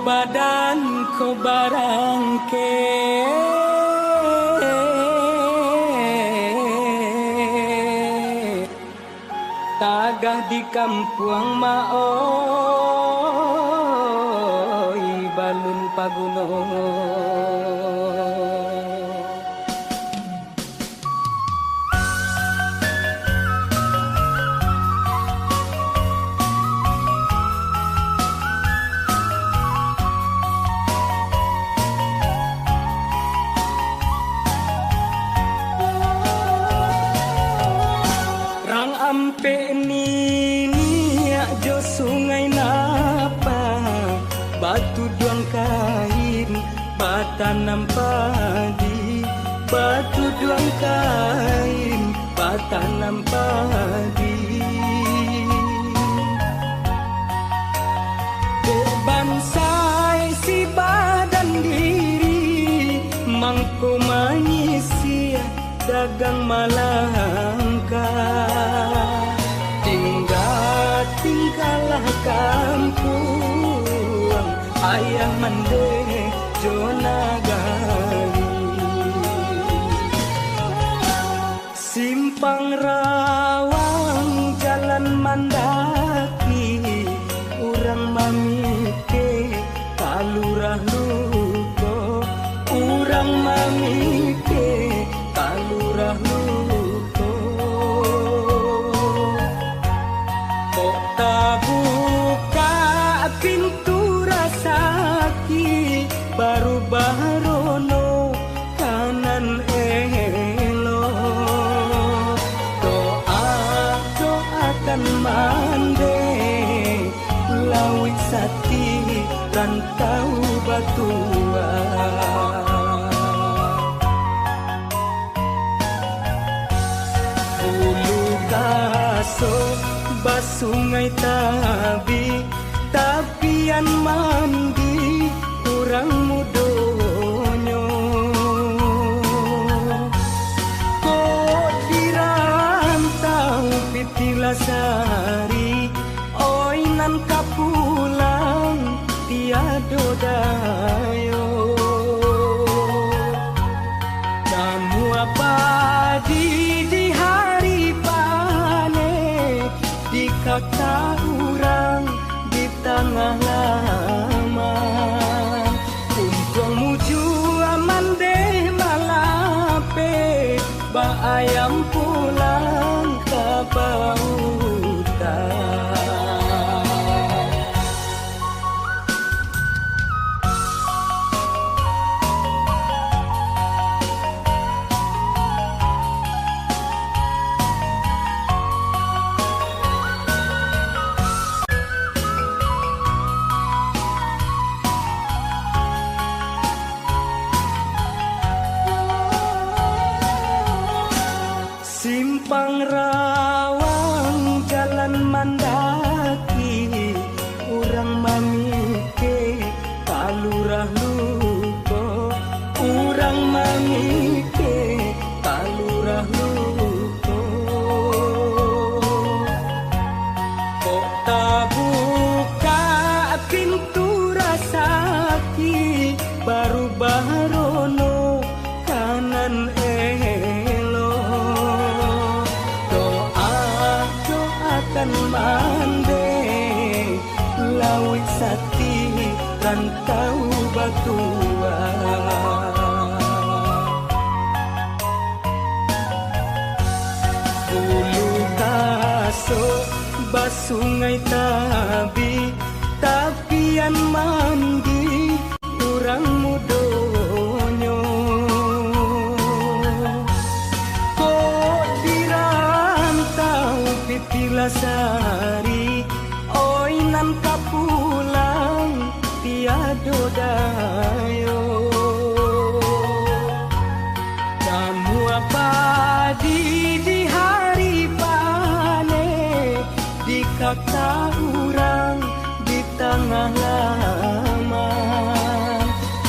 badan ko barangke tagah di kampung maoy balun pagunong. Ampe ni jo sungai napa batu duang kain batanam padi batu duang kain batanam padi bansai si badan diri mangko manyisi dagang malangka tinggallah kampung ayah mande jonagali simpang rawang jalan mandaki urang mamike kalurah luko urang mamike kalurah luko pintu rasaki baru barono kanan elo doakan mande lawi sati rantau batua bulu kaso basungai tabi tapian mandi kurang mudonyo kok dirantau pitilasari oinan kapulang tiado dayo kamu apa di hari panen di kata urang tengah lama untung muju aman deh malape ba ayam pulang ke bautan simpang rawang jalan mandaki urang mamike kalurah luko urang mamike kalurah luko kok tabuka pintu rasaki baru barono kanan kan mande lawi sati rantau batua bulu kaso basungai tabi tapian mandi urang mudonyo pitilasari oinan kapulang tiado dayo kamu apa di hari panen di kata urang di tengah lama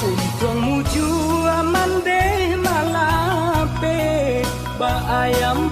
untung muju aman deh malape ba ayam